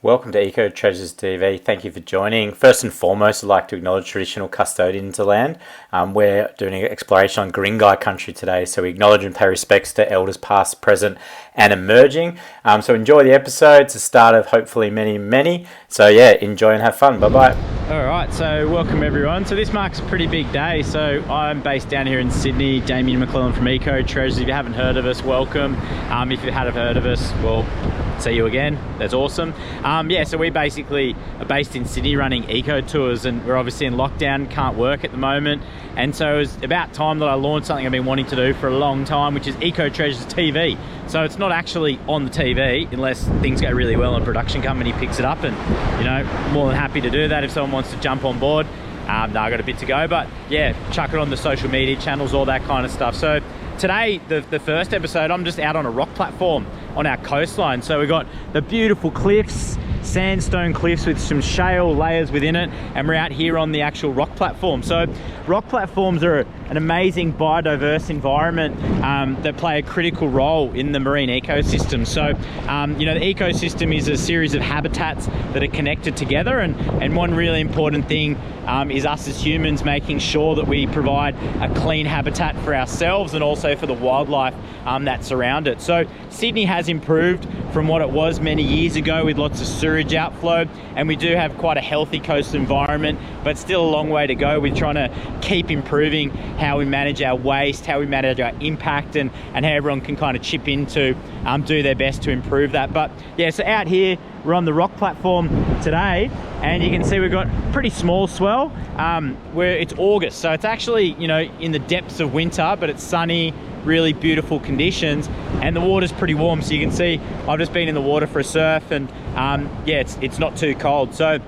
Welcome to ECOTREASURES TV. Thank you for joining. First and foremost, I'd like to acknowledge traditional custodians of land. We're doing an exploration on Guringai country today, so we acknowledge and pay respects to elders past, present and emerging. So enjoy the episode. It's the start of hopefully many. So yeah, enjoy and have fun. Bye-bye. Alright, so welcome everyone. So this marks a pretty big day. So I'm based down here in Sydney, Damien from ECOTREASURES. If you haven't heard of us, welcome. If you have heard of us, well, see you again. That's awesome. So we basically are based in Sydney running eco tours, and we're obviously in lockdown, can't work at the moment. And so it was about time that I launched something I've been wanting to do for a long time, which is ECOTREASURES TV. So it's not actually on the TV unless things go really well and a production company picks it up, and more than happy to do that if someone wants to jump on board. I got a bit to go, but yeah, chuck it on the social media channels, all that kind of stuff. So today, the first episode, I'm just out on a rock platform on our coastline. So we've got the beautiful cliffs, sandstone cliffs with some shale layers within it, and we're out here on the actual rock platform. So rock platforms are an amazing biodiverse environment that play a critical role in the marine ecosystem. So the ecosystem is a series of habitats that are connected together, and one really important thing is us as humans making sure that we provide a clean habitat for ourselves and also for the wildlife that surround it. So Sydney has improved from what it was many years ago with lots of sewage outflow, and we do have quite a healthy coastal environment, but still a long way to go with trying to keep improving how we manage our waste, how we manage our impact, and how everyone can kind of chip in to do their best to improve that. But yeah, so out here we're on the rock platform today, and you can see we've got pretty small swell where it's August, so it's actually in the depths of winter, but it's sunny, really beautiful conditions, and the water's pretty warm. So you can see I've just been in the water for a surf, and it's not too cold. So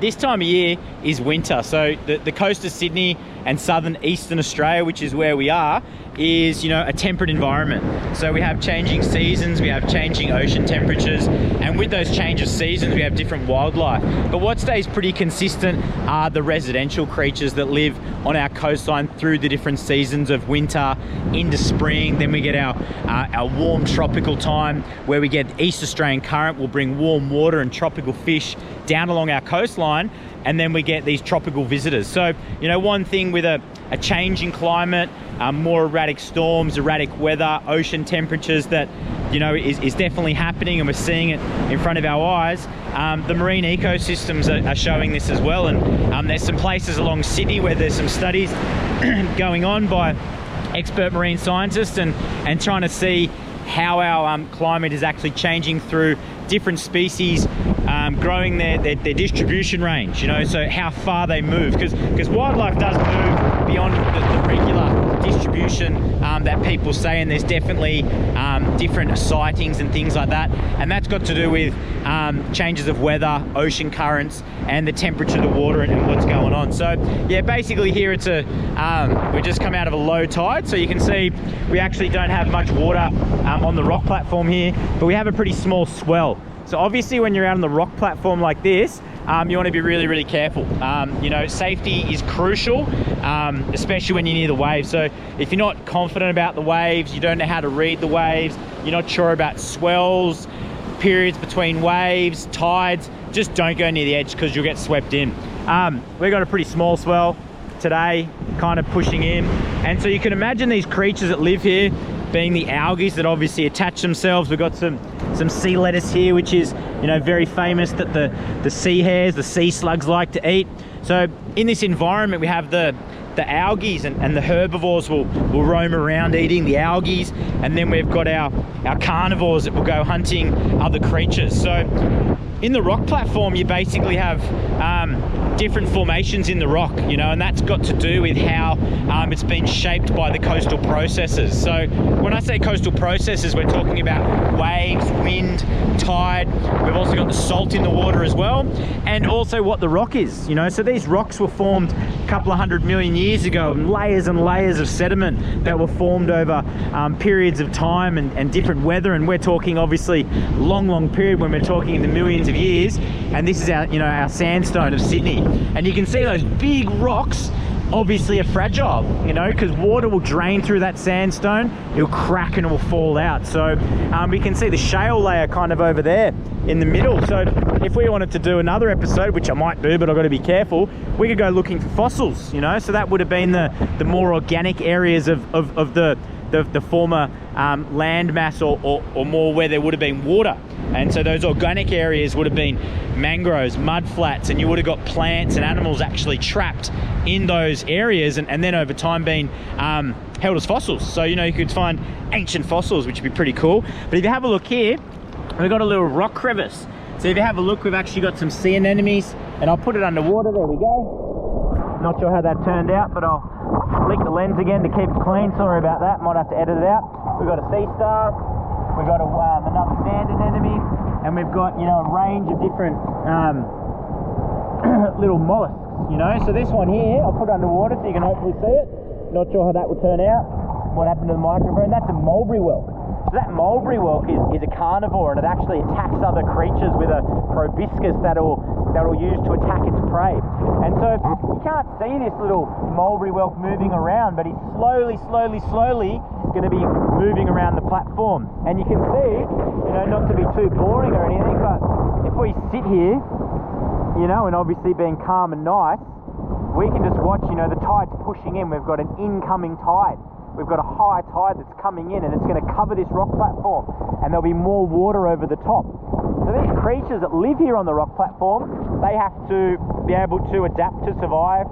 this time of year is winter. So the coast of Sydney and southern eastern Australia, which is where we are, is a temperate environment. So we have changing seasons, we have changing ocean temperatures, and with those change of seasons we have different wildlife. But what stays pretty consistent are the residential creatures that live on our coastline through the different seasons of winter into spring. Then we get our warm tropical time where we get East Australian current will bring warm water and tropical fish down along our coastline, and then we get these tropical visitors. So one thing with a changing climate, more erratic storms, erratic weather, ocean temperatures that is definitely happening, and we're seeing it in front of our eyes. The marine ecosystems are showing this as well, and there's some places along Sydney where there's some studies going on by expert marine scientists and trying to see how our climate is actually changing through different species growing their distribution range, so how far they move, because wildlife does move beyond the regular distribution that people say, and there's definitely different sightings and things like that, and that's got to do with changes of weather, ocean currents, and the temperature of the water and what's going on. So yeah, basically here it's we just come out of a low tide, so you can see we actually don't have much water on the rock platform here, but we have a pretty small swell. So obviously when you're out on the rock platform like this, you want to be really careful. Safety is crucial, especially when you're near the waves. So if you're not confident about the waves, you don't know how to read the waves, you're not sure about swells, periods between waves, tides, just don't go near the edge because you'll get swept in. We've got a pretty small swell today, kind of pushing in, and so you can imagine these creatures that live here being the algae that obviously attach themselves. We've got some sea lettuce here, which is very famous that the sea hares, the sea slugs like to eat. So in this environment we have the algae, and the herbivores will roam around eating the algae, and then we've got our carnivores that will go hunting other creatures. So in the rock platform you basically have different formations in the rock, and that's got to do with how it's been shaped by the coastal processes. So when I say coastal processes, we're talking about waves, wind, tide. We've also got the salt in the water as well, and also what the rock is. So these rocks were formed a couple of 100 million years ago, and layers of sediment that were formed over periods of time and different weather, and we're talking obviously long period when we're talking in the millions of years. And this is our sandstone of Sydney, and you can see those big rocks obviously are fragile, you know, because water will drain through that sandstone, it'll crack and it will fall out. So we can see the shale layer kind of over there in the middle. So if we wanted to do another episode, which I might do, but I've got to be careful, we could go looking for fossils, you know. So that would have been the more organic areas of the former land mass, or more where there would have been water. And so those organic areas would have been mangroves, mud flats, and you would have got plants and animals actually trapped in those areas, and then over time being held as fossils. So, you know, you could find ancient fossils, which would be pretty cool. But if you have a look here, we've got a little rock crevice. So if you have a look, we've actually got some sea anemones, and I'll put it underwater. There we go. Not sure how that turned out, but I'll flick the lens again to keep it clean. Sorry about that, might have to edit it out. We've got a sea star. We've got another sand anemone, and we've got, you know, a range of different little mollusks, you know. So this one here, I'll put underwater so you can hopefully see it. Not sure how that will turn out, what happened to the microphone. That's a mulberry whelk. So that mulberry whelk is a carnivore, and it actually attacks other creatures with a proboscis that'll use to attack its prey. And so you can't see this little mulberry whelk moving around, but he's slowly going to be moving around the platform. And you can see, you know, not to be too boring or anything, but if we sit here, you know, and obviously being calm and nice, we can just watch, you know, the tide's pushing in. We've got an incoming tide. We've got a high tide that's coming in, and it's going to cover this rock platform, and there'll be more water over the top. So these creatures that live here on the rock platform, they have to be able to adapt to survive,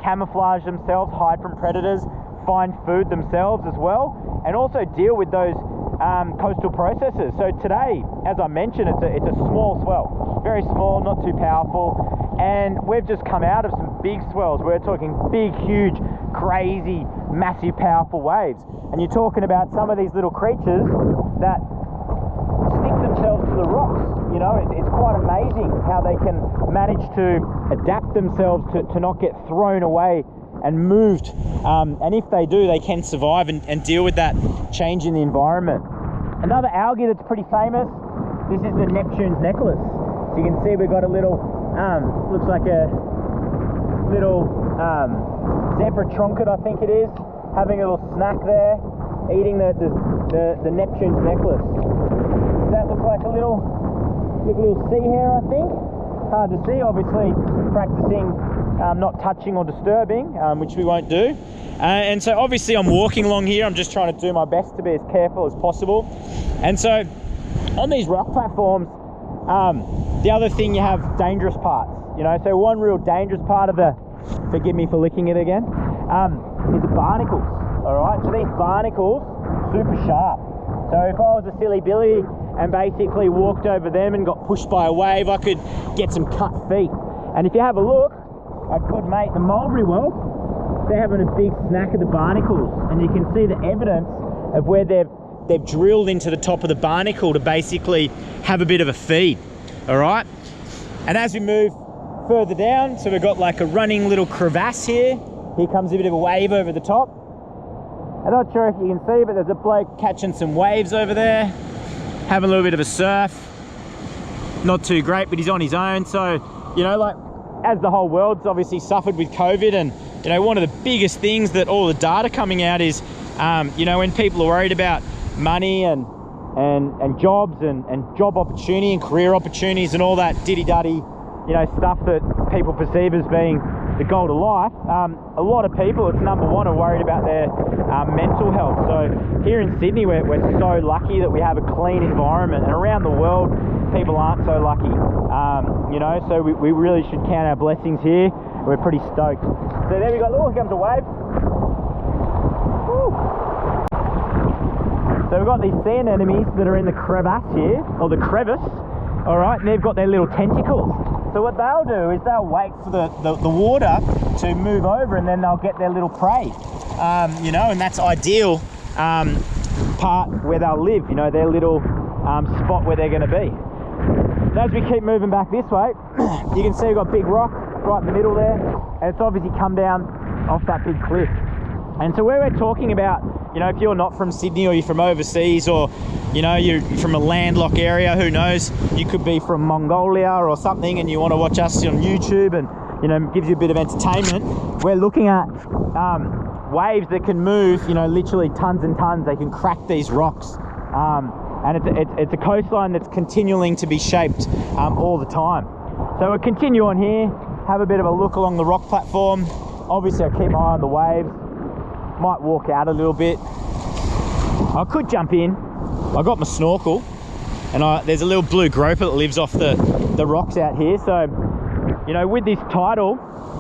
camouflage themselves, hide from predators, find food themselves as well, and also deal with those coastal processes. So today, as I mentioned, it's a small swell, very small, not too powerful, and we've just come out of some big swells. We're talking big, huge, crazy, massive, powerful waves. And you're talking about some of these little creatures that stick themselves to the rocks. You know, it's quite amazing how they can manage to adapt themselves to not get thrown away and moved. And if they do, they can survive and deal with that change in the environment. Another algae that's pretty famous, this is the Neptune's necklace. So you can see we've got a little, looks like a little zebra tronket, I think it is, having a little snack there, eating the Neptune's necklace. Does that look like a little sea hare, I think? Hard to see, obviously practicing not touching or disturbing, which we won't do. And so obviously I'm walking along here, I'm just trying to do my best to be as careful as possible. And so on these rock platforms, the other thing, you have dangerous parts, you know. So one real dangerous part of the, forgive me for licking it again, is the barnacles. All right, so these barnacles, super sharp. So if I was a silly Billy and basically walked over them and got pushed by a wave, I could get some cut feet. And if you have a look, our good mate, the mulberry whelk, they're having a big snack of the barnacles, and you can see the evidence of where they've drilled into the top of the barnacle to basically have a bit of a feed. All right, and as we move further down, so we've got like a running little crevasse here. Here comes a bit of a wave over the top. I'm not sure if you can see, but there's a bloke catching some waves over there, having a little bit of a surf. Not too great, but he's on his own. So, you know, like, as the whole world's obviously suffered with COVID, and, you know, one of the biggest things that all the data coming out is, you know, when people are worried about money and jobs and job opportunity and career opportunities and all that diddy-duddy, you know, stuff that people perceive as being the goal to life, a lot of people, it's number one, are worried about their mental health. So here in Sydney, we're so lucky that we have a clean environment, and around the world people aren't so lucky, you know, so we really should count our blessings here. We're pretty stoked. So there we go. Oh, here comes a wave. Woo. So we've got these sea anemones that are in the crevasse here, or the crevice, all right, and they've got their little tentacles. So what they'll do is they'll wait for the water to move over, and then they'll get their little prey, you know, and that's ideal part where they'll live, you know, their little spot where they're going to be. And as we keep moving back this way, you can see we've got a big rock right in the middle there, and it's obviously come down off that big cliff. And so where we're talking about, you know, if you're not from Sydney, or you're from overseas, or, you know, you're from a landlocked area, who knows, you could be from Mongolia or something, and you want to watch us on YouTube and you know, gives you a bit of entertainment. We're looking at waves that can move, you know, literally tons and tons. They can crack these rocks, and it's a coastline that's continuing to be shaped all the time. So we'll continue on here, have a bit of a look along the rock platform. Obviously, I keep my eye on the waves. Might walk out a little bit. I could jump in. I got my snorkel, and there's a little blue groper that lives off the rocks out here. So, you know, with this tidal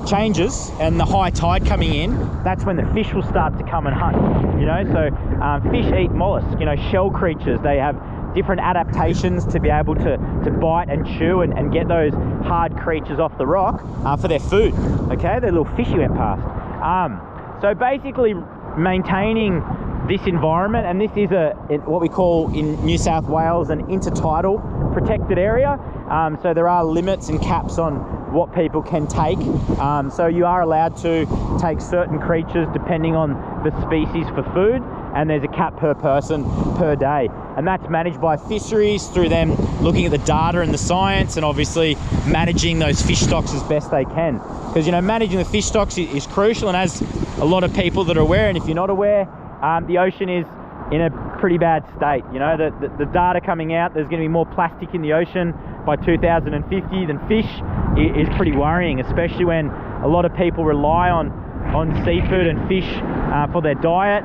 changes and the high tide coming in, that's when the fish will start to come and hunt. You know, so fish eat mollusks, you know, shell creatures. They have different adaptations to be able to bite and chew and get those hard creatures off the rock for their food. Okay, the little fish you went past. So basically maintaining this environment, and this is what we call in New South Wales an intertidal protected area. So there are limits and caps on what people can take. So you are allowed to take certain creatures depending on the species for food, and there's a cap per person per day. And that's managed by fisheries through them looking at the data and the science, and obviously managing those fish stocks as best they can. Because, you know, managing the fish stocks is crucial, and as a lot of people that are aware, and if you're not aware, the ocean is in a pretty bad state. You know, the data coming out, there's going to be more plastic in the ocean by 2050 than fish is pretty worrying, especially when a lot of people rely on seafood and fish for their diet,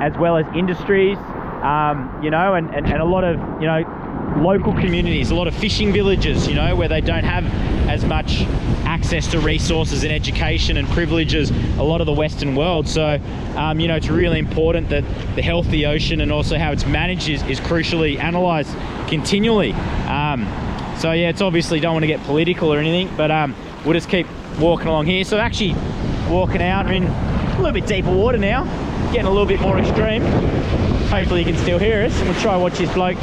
as well as industries, you know, and a lot of, you know, local communities, a lot of fishing villages, you know, where they don't have as much access to resources and education and privileges a lot of the Western world. So, you know, it's really important that the health of the ocean and also how it's managed is crucially analysed continually. So yeah, it's obviously, don't want to get political or anything, but we'll just keep walking along here. So actually walking out, we're in a little bit deeper water now, getting a little bit more extreme. Hopefully you can still hear us, and we'll try and watch this bloke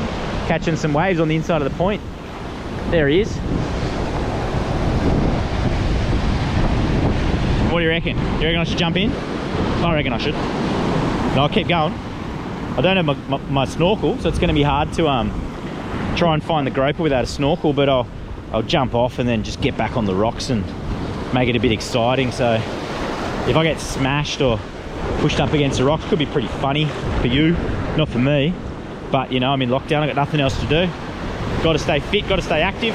catching some waves on the inside of the point. There he is. What do you reckon? You reckon I should jump in? I reckon I should. No, I'll keep going. I don't have my snorkel, so it's going to be hard to try and find the groper without a snorkel, but I'll jump off and then just get back on the rocks and make it a bit exciting. So if I get smashed or pushed up against the rocks, could be pretty funny for you, not for me. But, you know, I'm in lockdown, I've got nothing else to do. Got to stay fit, got to stay active.